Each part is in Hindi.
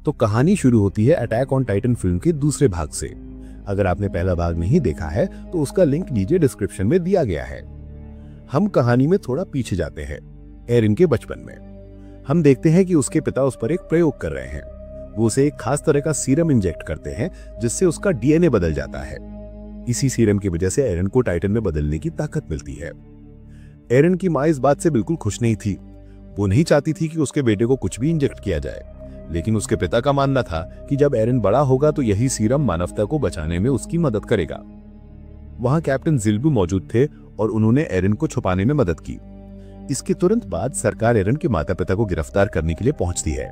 तो कहानी शुरू होती है अटैक ऑन टाइटन फिल्म के दूसरे भाग से। अगर आपने पहला भाग नहीं देखा है तो उसका लिंक नीचे डिस्क्रिप्शन में दिया गया है। हम कहानी में थोड़ा पीछे जाते हैं, एरिन के बचपन में। हम देखते हैं कि उसके पिता उस पर एक प्रयोग कर रहे हैं। वो उसे एक खास तरह का सीरम इंजेक्ट करते हैं जिससे उसका डीएनए बदल जाता है। इसी सीरम की वजह से एरिन को टाइटन में बदलने की ताकत मिलती है। एरिन की माँ इस बात से बिल्कुल खुश नहीं थी। वो नहीं चाहती थी कि उसके बेटे को कुछ भी इंजेक्ट किया जाए, लेकिन उसके पिता का मानना था कि जब एरिन बड़ा होगा तो यही सीरम मानवता को बचाने में उसकी मदद करेगा। वहां कैप्टन जिल भी मौजूद थे और उन्होंने एरिन को छुपाने में मदद की। इसके तुरंत बाद सरकार एरिन के माता पिता को गिरफ्तार करने के लिए पहुंचती है।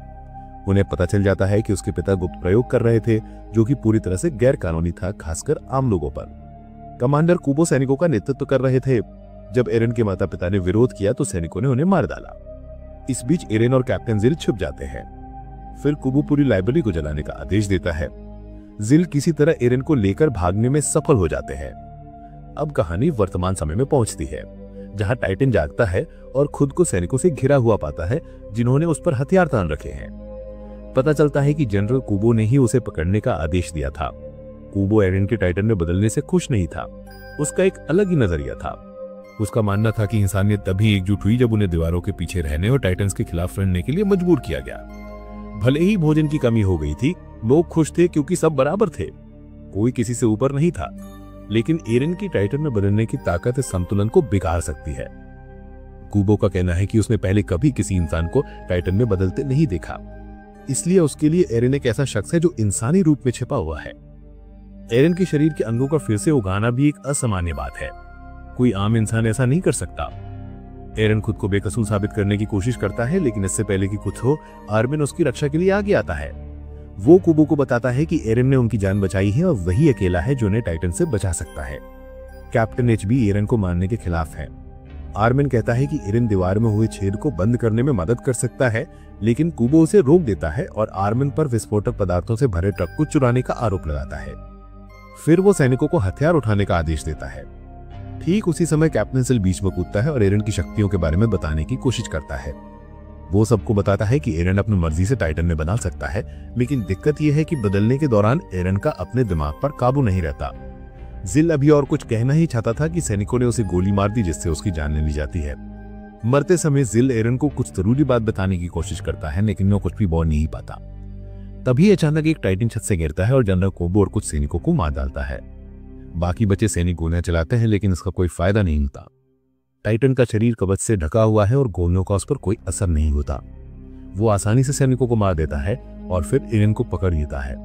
उन्हें पता चल जाता है कि उसके पिता गुप्त प्रयोग कर रहे थे जो कि पूरी तरह से गैर कानूनी था, खासकर आम लोगों पर। कमांडर कुबो सैनिकों का नेतृत्व कर रहे थे। जब एरिन के माता पिता ने विरोध किया तो सैनिकों ने उन्हें मार डाला। इस बीच एरिन और कैप्टन जिल छुप जाते हैं। फिर कुबो पूरी लाइब्रेरी को जलाने का आदेश देता है। जिल किसी तरह एरिन को लेकर भागने में सफल हो जाते हैं। अब कहानी वर्तमान समय में पहुंचती है, जहां टाइटन जागता है और खुद को सैनिकों से घिरा हुआ पाता है जिन्होंने उस पर हथियार तान रखे हैं। पता चलता है कि जनरल कुबो ने ही उसे पकड़ने का आदेश दिया था। कुबो एरिन के टाइटन में बदलने से खुश नहीं था। उसका एक अलग ही नजरिया था। उसका मानना था कि इंसानियत तभी एकजुट हुई जब उन्हें दीवारों के पीछे रहने और टाइटन्स के खिलाफ लड़ने के लिए मजबूर किया गया। भले ही भोजन की कमी हो गई थी, लोग खुश थे क्योंकि सब बराबर थे, कोई किसी से ऊपर नहीं था। लेकिन एरिन की टाइटन में बदलने की ताकत इस संतुलन को बिगाड़ सकती है। कुबो का कहना है कि उसने पहले कभी किसी इंसान को टाइटन में बदलते नहीं देखा, इसलिए उसके लिए एरिन एक ऐसा शख्स है जो इंसानी रूप में छिपा हुआ है। एरिन के शरीर के अंगों का फिर से उगाना भी एक असामान्य बात है। कोई आम इंसान ऐसा नहीं कर सकता। एरिन खुद को बेकसूर साबित करने की कोशिश करता है, लेकिन इससे पहले कि कुछ हो, आर्मिन उसकी रक्षा के लिए आगे आता है। वो कुबो को बताता है कि एरिन ने उनकी जान बचाई है और वही अकेला है जो उन्हें टाइटन से बचा सकता है। कैप्टन एच भी एरिन को मारने के खिलाफ है। आर्मिन कहता है कि एरिन दीवार में हुए छेद को बंद करने में मदद कर सकता है, लेकिन कुबो उसे रोक देता है और आर्मिन पर विस्फोटक पदार्थों से भरे ट्रक को चुराने का आरोप लगाता है। फिर वो सैनिकों को हथियार उठाने का आदेश देता है। ठीक उसी समय कैप्टन सिल बीच में कूदता है और एरिन की शक्तियों के बारे में बताने की कोशिश करता है। वो सबको बताता है कि एरिन अपनी मर्जी से टाइटन में बदल सकता है, लेकिन दिक्कत यह है कि बदलने के दौरान एरिन का अपने दिमाग पर काबू नहीं रहता। जिल अभी और कुछ कहना ही चाहता था कि सैनिकों ने उसे गोली मार दी, जिससे उसकी जान ली जाती है। मरते समय जिल एरिन को कुछ जरूरी बात बताने की कोशिश करता है, लेकिन वो कुछ भी बोल नहीं पाता। तभी अचानक एक टाइटन छत से गिरता है और जनरल कोबो और कुछ सैनिकों को मार डालता है। बाकी बचे सैनिक गोलियां चलाते हैं, लेकिन इसका कोई फायदा नहीं होता। टाइटन का शरीर कवच से ढका हुआ है और गोलियों का उस पर कोई असर नहीं होता। वो आसानी से सैनिकों को मार देता है और फिर एरिन को पकड़ लेता है।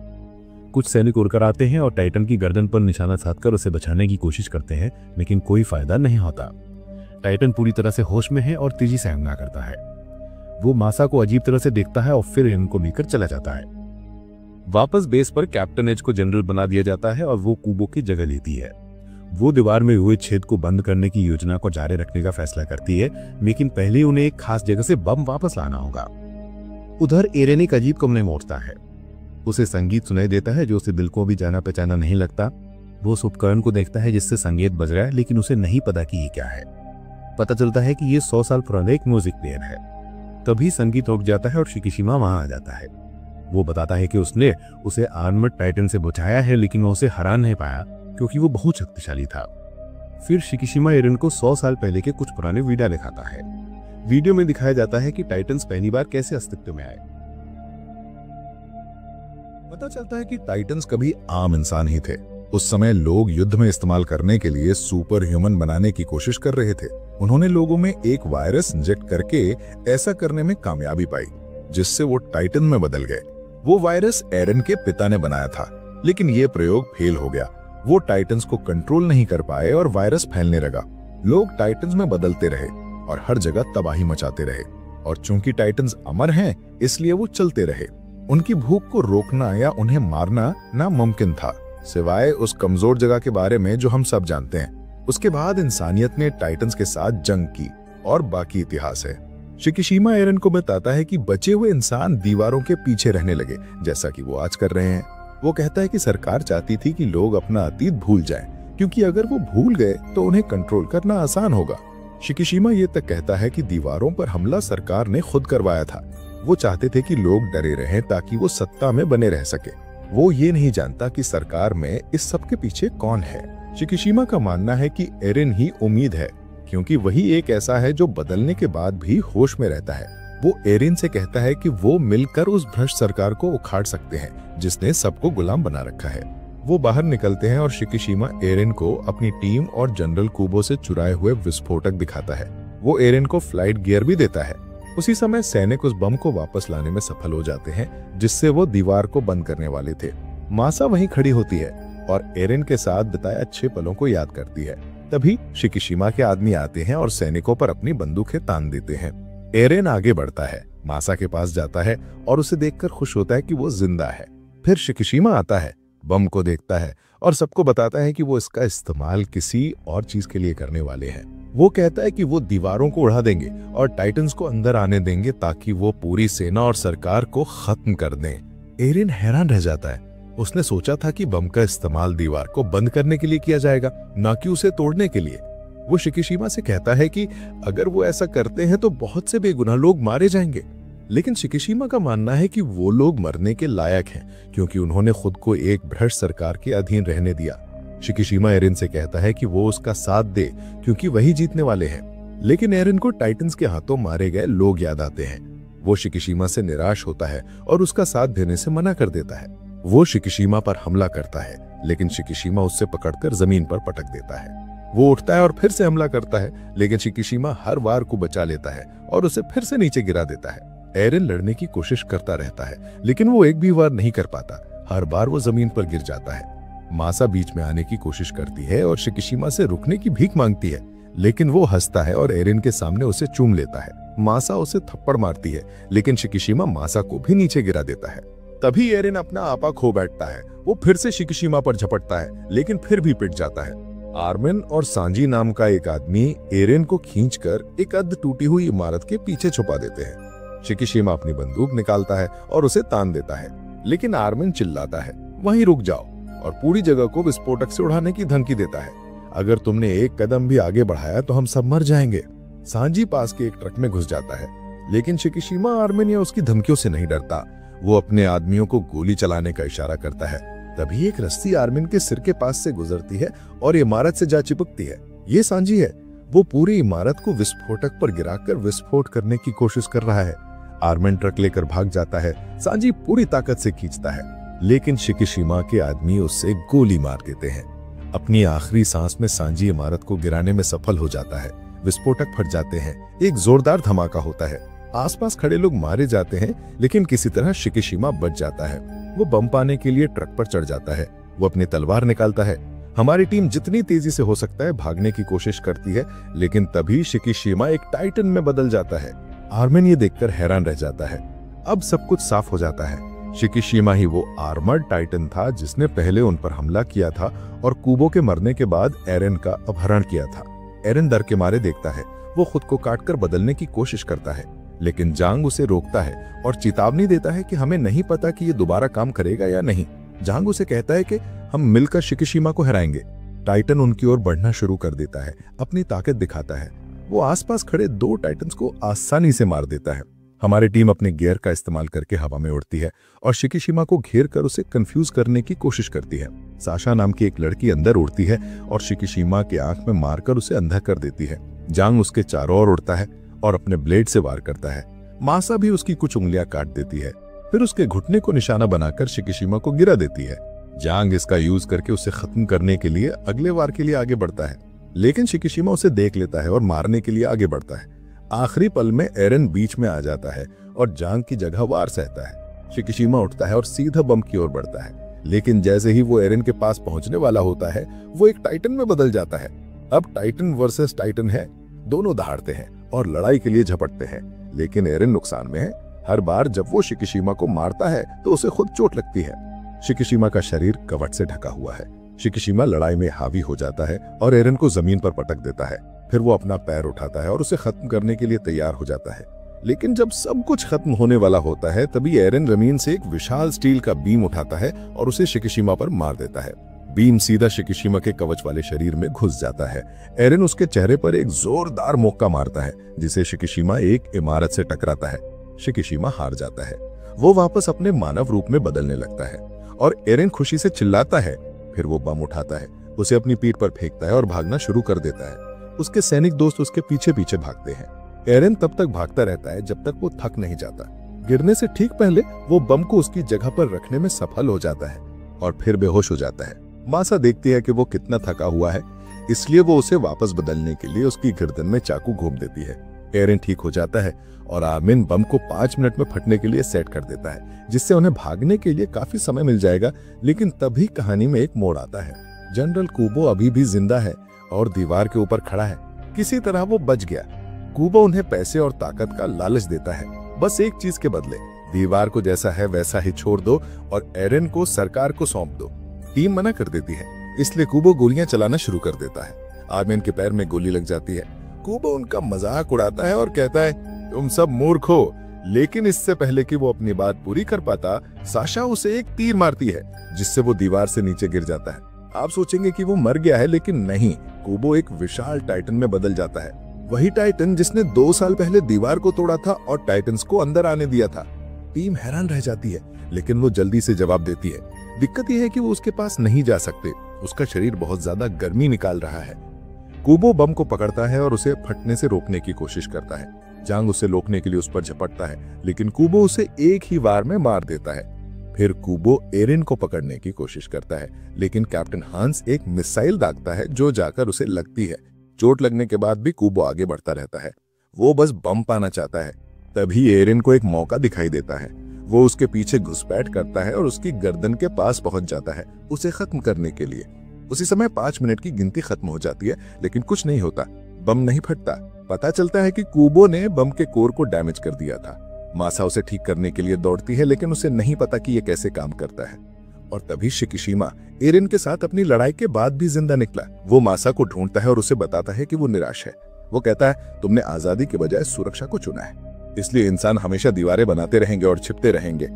कुछ सैनिक उड़कर आते हैं और टाइटन की गर्दन पर निशाना साधकर उसे बचाने की कोशिश करते हैं, लेकिन कोई फायदा नहीं होता। टाइटन पूरी तरह से होश में है और तेजी से हमला करता है। वो मासा को अजीब तरह से देखता है और फिर एरिन को लेकर चला जाता है। वापस बेस पर कैप्टन एच को जनरल बना दिया जाता है और वो कुबो की जगह लेती है। वो दीवार में हुए छेद को बंद करने की योजना को जारी रखने का फैसला करती है, लेकिन पहले उन्हें एक खास जगह से बम वापस लाना होगा। उधर एरिन एक अजीब कमरे में उठता है। उसे संगीत सुनाई देता है जो उसे दिल को भी जाना पहचाना नहीं लगता। वो उस उपकरण को देखता है जिससे संगीत बज रहा है, लेकिन उसे नहीं पता कि ये क्या है। पता चलता है कि ये 100 साल पुराना एक म्यूजिक प्लेयर है। तभी संगीत रुक जाता है और शिकिशिमा वहां आ जाता है। वो बताता है कि उसने उसे आर्मर्ड टाइटन से बचाया है, लेकिन वो उसे हरा नहीं पाया क्योंकि वो बहुत शक्तिशाली था। फिर शिकिशिमा एरिन को 100 साल पहले के कुछ पुराने वीडियो दिखाता है। वीडियो में दिखाया जाता है कि टाइटन्स पहली बार कैसे अस्तित्व में आए। पता चलता है कि टाइटन्स कभी आम इंसान ही थे। उस समय लोग युद्ध में इस्तेमाल करने के लिए सुपर ह्यूमन बनाने की कोशिश कर रहे थे। उन्होंने लोगों में एक वायरस इंजेक्ट करके ऐसा करने में कामयाबी पाई, जिससे वो टाइटन में बदल गए। वो वायरस एरिन के पिता ने बनाया था, लेकिन ये प्रयोग फेल हो गया। वो टाइटन्स को कंट्रोल नहीं कर पाए और वायरस फैलने लगा। लोग टाइटन्स में बदलते रहे और हर जगह तबाही मचाते रहे। और चूंकि टाइटन्स अमर हैं, इसलिए वो चलते रहे। उनकी भूख को रोकना या उन्हें मारना नामुमकिन था, सिवाय उस कमजोर जगह के बारे में जो हम सब जानते हैं। उसके बाद इंसानियत ने टाइटन्स के साथ जंग की और बाकी इतिहास है। शिकिशिमा एरिन को बताता है कि बचे हुए इंसान दीवारों के पीछे रहने लगे, जैसा कि वो आज कर रहे हैं। वो कहता है कि सरकार चाहती थी कि लोग अपना अतीत भूल जाएं, क्योंकि अगर वो भूल गए तो उन्हें कंट्रोल करना आसान होगा। शिकिशिमा ये तक कहता है कि दीवारों पर हमला सरकार ने खुद करवाया था, वो चाहते थे कि लोग डरे रहें ताकि वो सत्ता में बने रह सके। वो ये नहीं जानता कि सरकार में इस सब के पीछे कौन है। शिकिशिमा का मानना है कि एरिन ही उम्मीद है, क्योंकि वही एक ऐसा है जो बदलने के बाद भी होश में रहता है। वो एरिन से कहता है कि वो मिलकर उस भ्रष्ट सरकार को उखाड़ सकते हैं जिसने सबको गुलाम बना रखा है। वो बाहर निकलते हैं और शिकिशिमा एरिन को अपनी टीम और जनरल कूबो से चुराए हुए विस्फोटक दिखाता है। वो एरिन को फ्लाइट गियर भी देता है। उसी समय सैनिक उस बम को वापस लाने में सफल हो जाते हैं जिससे वो दीवार को बंद करने वाले थे। मासा वहीं खड़ी होती है और एरिन के साथ बिताए अच्छे पलों को याद करती है। तभी शिकिशिमा के आदमी आते हैं और सैनिकों पर अपनी बंदूकें तान देते हैं। एरिन आगे बढ़ता है, मासा के पास जाता है और उसे देखकर खुश होता है कि वो जिंदा है। फिर शिकिशिमा आता है, बम को देखता है और सबको बताता है कि वो इसका इस्तेमाल किसी और चीज के लिए करने वाले हैं। वो कहता है कि वो दीवारों को उड़ा देंगे और टाइटन्स को अंदर आने देंगे ताकि वो पूरी सेना और सरकार को खत्म कर दें। एरिन हैरान रह जाता है। उसने सोचा था कि बम का इस्तेमाल दीवार को बंद करने के लिए किया जाएगा, ना कि उसे तोड़ने के लिए। वो शिकिशिमा से कहता है कि अगर वो ऐसा करते हैं तो बहुत से बेगुनाह लोग मारे जाएंगे। लेकिन शिकिशिमा का मानना है कि वो लोग मरने के लायक हैं, क्योंकि उन्होंने खुद को एक भ्रष्ट सरकार के अधीन रहने दिया। शिकिशिमा एरिन से कहता है कि वो उसका साथ दे, क्योंकि वही जीतने वाले हैं। लेकिन एरिन को टाइटन्स के हाथों मारे गए लोग याद आते हैं। वो शिकिशिमा से निराश होता है और उसका साथ देने से मना कर देता है। वो शिकिशिमा पर हमला करता है, लेकिन शिकिशिमा उससे पकड़कर जमीन पर पटक देता है। वो उठता है और फिर से हमला करता है, लेकिन शिकिशिमा हर बार को बचा लेता है और उसे फिर से नीचे गिरा देता है। एरिन लड़ने की कोशिश करता रहता है, लेकिन वो एक भी वार नहीं कर पाता। हर बार वो जमीन पर गिर जाता है। मासा बीच में आने की कोशिश करती है और शिकिशिमा से रुकने की भीख मांगती है, लेकिन वो हंसता है और एरिन के सामने उसे चूम लेता है। मासा उसे थप्पड़ मारती है, लेकिन शिकिशिमा मासा को भी नीचे गिरा देता है। तभी एरिन अपना आपा खो बैठता है। वो फिर से शिकिशिमा पर झपटता है, लेकिन फिर भी पिट जाता है। आर्मिन और सांजी नाम का एक आदमी एरिन को खींचकर एक अध टूटी हुई इमारत के पीछे छुपा देते हैं। शिकिशिमा अपनी बंदूक निकालता है और उसे तान देता है, लेकिन आर्मिन चिल्लाता है, वहीं रुक जाओ, और पूरी जगह को विस्फोटक से उड़ाने की धमकी देता है। अगर तुमने एक कदम भी आगे बढ़ाया तो हम सब मर जाएंगे। सांजी पास के एक ट्रक में घुस जाता है, लेकिन शिकिशिमा आर्मिन या उसकी धमकियों से नहीं डरता। वो अपने आदमियों को गोली चलाने का इशारा करता है। तभी एक रस्सी आर्मिन के सिर के पास से गुजरती है और इमारत से जा चिपकती है। ये सांजी है। वो पूरी इमारत को विस्फोटक पर गिराकर विस्फोट करने की कोशिश कर रहा है। आर्मिन ट्रक लेकर भाग जाता है। सांजी पूरी ताकत से खींचता है, लेकिन शिकिशिमा के आदमी उससे गोली मार देते हैं। अपनी आखिरी सांस में सांजी इमारत को गिराने में सफल हो जाता है। विस्फोटक फट जाते हैं। एक जोरदार धमाका होता है। आसपास खड़े लोग मारे जाते हैं, लेकिन किसी तरह शिकिशिमा बच जाता है। वो बम पाने के लिए ट्रक पर चढ़ जाता है। वो अपनी तलवार निकालता है। हमारी टीम जितनी तेजी से हो सकता है भागने की कोशिश करती है, लेकिन तभी शिकिशिमा एक टाइटन में बदल जाता है। आर्मिन ये देखकर हैरान रह जाता है। अब सब कुछ साफ हो जाता है। शिकिशिमा ही वो आर्मर्ड टाइटन था जिसने पहले उन पर हमला किया था और कूबो के मरने के बाद एरिन का अपहरण किया था। एरिन डर के मारे देखता है। वो खुद को काटकर बदलने की कोशिश करता है, लेकिन जांग उसे रोकता है और चेतावनी देता है कि हमें नहीं पता कि ये दोबारा काम करेगा या नहीं। जांग उसे कहता है कि हम मिलकर शिकिशिमा को हराएंगे। टाइटन उनकी ओर बढ़ना शुरू कर देता है, अपनी ताकत दिखाता है। वो आसपास खड़े 2 टाइटन्स को आसानी से मार देता है। हमारी टीम अपने गियर का इस्तेमाल करके हवा में उड़ती है और शिकिशिमा को घेर कर उसे कंफ्यूज करने की कोशिश करती है। साशा नाम की एक लड़की अंदर उड़ती है और शिकिशिमा के आंख में मारकर उसे अंधा कर देती है। जांग उसके चारों ओर उड़ता है और अपने ब्लेड से वार करता है। मासा भी उसकी कुछ उंगलियां काट देती है, फिर उसके घुटने को निशाना बनाकर शिकिशिमा को गिरा देती है। जांग इसका यूज करके उसे खत्म करने के लिए अगले वार के लिए आगे बढ़ता है, लेकिन शिकिशिमा उसे देख लेता है और मारने के लिए आगे बढ़ता है। आखिरी पल में एरिन बीच में आ जाता है और जांग की जगह वार सहता है। शिकिशिमा उठता है और सीधा बम की ओर बढ़ता है, लेकिन जैसे ही वो एरिन के पास पहुंचने वाला होता है, वो एक टाइटन में बदल जाता है। अब टाइटन वर्सेस टाइटन है। दोनों दहाड़ते हैं और लड़ाई के लिए झपटते हैं, लेकिन एरिन नुकसान में है। हर बार जब वो शिकिशिमा को मारता है तो उसे खुद चोट लगती है। शिकिशिमा का शरीर कवच से ढका हुआ है। शिकिशिमा लड़ाई में हावी हो जाता है और एरिन को जमीन पर पटक देता है। फिर वो अपना पैर उठाता है और उसे खत्म करने के लिए तैयार हो जाता है। लेकिन जब सब कुछ खत्म होने वाला होता है, तभी एरिन जमीन से एक विशाल स्टील का बीम उठाता है और उसे शिकिशिमा पर मार देता है। बीम सीधा शिकिशिमा के कवच वाले शरीर में घुस जाता है। एरिन उसके चेहरे पर एक जोरदार मुक्का मारता है, जिसे शिकिशिमा एक इमारत से टकराता है। शिकिशिमा हार जाता है। वो वापस अपने मानव रूप में बदलने लगता है और एरेन खुशी से चिल्लाता है। फिर वो बम उठाता है, उसे अपनी पीठ पर फेंकता है और भागना शुरू कर देता है। उसके सैनिक दोस्त उसके पीछे पीछे भागते हैं। एरेन तब तक भागता रहता है जब तक वो थक नहीं जाता। गिरने से ठीक पहले वो बम को उसकी जगह पर रखने में सफल हो जाता है और फिर बेहोश हो जाता है। मासा देखती है कि वो कितना थका हुआ है, इसलिए वो उसे वापस बदलने के लिए उसकी गर्दन में चाकू घूम देती है। एरेन ठीक हो जाता है और आर्मिन बम को 5 मिनट में फटने के लिए सेट कर देता है, जिससे उन्हें भागने के लिए काफी समय मिल जाएगा। लेकिन तभी कहानी में एक मोड़ आता है। जनरल कूबो अभी भी जिंदा है और दीवार के ऊपर खड़ा है। किसी तरह वो बच गया। कूबो उन्हें पैसे और ताकत का लालच देता है, बस एक चीज के बदले, दीवार को जैसा है वैसा ही छोड़ दो और एरेन को सरकार को सौंप दो। टीम मना कर देती है, इसलिए कूबो गोलियां चलाना शुरू कर देता है। आर्मिन के पैर में गोली लग जाती है। कूबो उनका मजाक उड़ाता है और कहता है, तुम सब मूर्ख हो। लेकिन इससे पहले कि वो अपनी बात पूरी कर पाता, साशा उसे एक तीर मारती है, जिससे वो दीवार से नीचे गिर जाता है। आप सोचेंगे कि वो मर गया है, लेकिन नहीं, कूबो एक विशाल टाइटन में बदल जाता है। वही टाइटन जिसने 2 साल पहले दीवार को तोड़ा था और टाइटन्स को अंदर आने दिया था। टीम हैरान रह जाती है, लेकिन वो जल्दी से जवाब देती है। दिक्कत यह है कि वो उसके पास नहीं जा सकते, उसका शरीर बहुत ज्यादा गर्मी निकाल रहा है। कूबो बम को पकड़ता है और उसे फटने से रोकने की कोशिश करता है। जांग उसे रोकने के लिए उस पर झपटता है, लेकिन कूबो उसे एक ही वार में मार देता है। फिर कूबो एरिन को पकड़ने की कोशिश करता है, लेकिन कैप्टन हांस एक मिसाइल दागता है जो जाकर उसे लगती है। चोट लगने के बाद भी कूबो आगे बढ़ता रहता है। वो बस बम पाना चाहता है। तभी एरिन को एक मौका दिखाई देता है। वो उसके पीछे घुसपैठ करता है और उसकी गर्दन के पास पहुंच जाता है, उसे खत्म करने के लिए। उसी समय 5 मिनट की गिनती खत्म हो जाती है, लेकिन कुछ नहीं होता। बम नहीं फटता। पता चलता है कि कूबो ने बम के कोर को डैमेज कर दिया था। मासा उसे ठीक करने के लिए दौड़ती है, लेकिन उसे नहीं पता कि यह कैसे काम करता है। और तभी शिकिशिमा एरिन के साथ अपनी लड़ाई के बाद भी जिंदा निकला। वो मासा को ढूंढता है और उसे बताता है कि वो निराश है। वो कहता है, तुमने आजादी के बजाय सुरक्षा को चुना है, इसलिए इंसान हमेशा दीवारें बनाते रहेंगे और छिपते रहेंगे।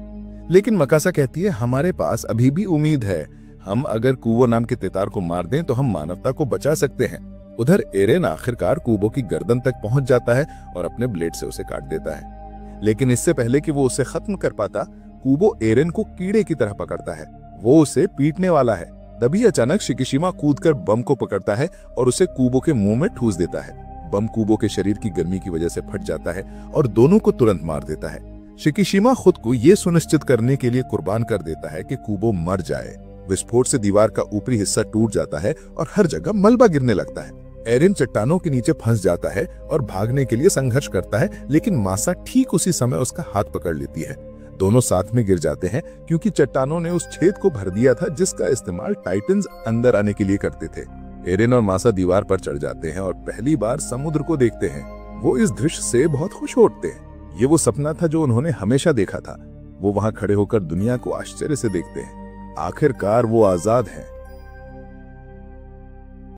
लेकिन मकासा कहती है, हमारे पास अभी भी उम्मीद है। हम अगर कूबो नाम के तितार को मार दें तो हम मानवता को बचा सकते हैं। उधर एरेन आखिरकार कूबो की गर्दन तक पहुंच जाता है और अपने ब्लेड से उसे काट देता है। लेकिन इससे पहले कि वो उसे खत्म कर पाता, कूबो एरेन को कीड़े की तरह पकड़ता है। वो उसे पीटने वाला है। तभी अचानक शिकिशिमा कूदकर बम को पकड़ता है और उसे कूबो के मुंह में ठूस देता है। बम कूबो के शरीर की गर्मी की वजह से फट जाता है और दोनों को तुरंत मार देता है। शिकिशिमा खुद को ये सुनिश्चित करने के लिए कुर्बान कर देता है कि कूबो मर जाए। विस्फोट से दीवार का ऊपरी हिस्सा टूट जाता है और हर जगह मलबा गिरने लगता है। एरिन चट्टानों के नीचे फंस जाता है और भागने के लिए संघर्ष करता है, लेकिन मासा ठीक उसी समय उसका हाथ पकड़ लेती है। दोनों साथ में गिर जाते हैं क्योंकि चट्टानों ने उस छेद को भर दिया था जिसका इस्तेमाल टाइटन्स अंदर आने के लिए करते थे। एरिन और मासा दीवार पर चढ़ जाते हैं और पहली बार समुद्र को देखते हैं। वो इस दृश्य से बहुत खुश होते हैं। ये वो सपना था जो उन्होंने हमेशा देखा था। वो वहां खड़े होकर दुनिया को आश्चर्य से देखते हैं। आखिरकार वो आजाद हैं।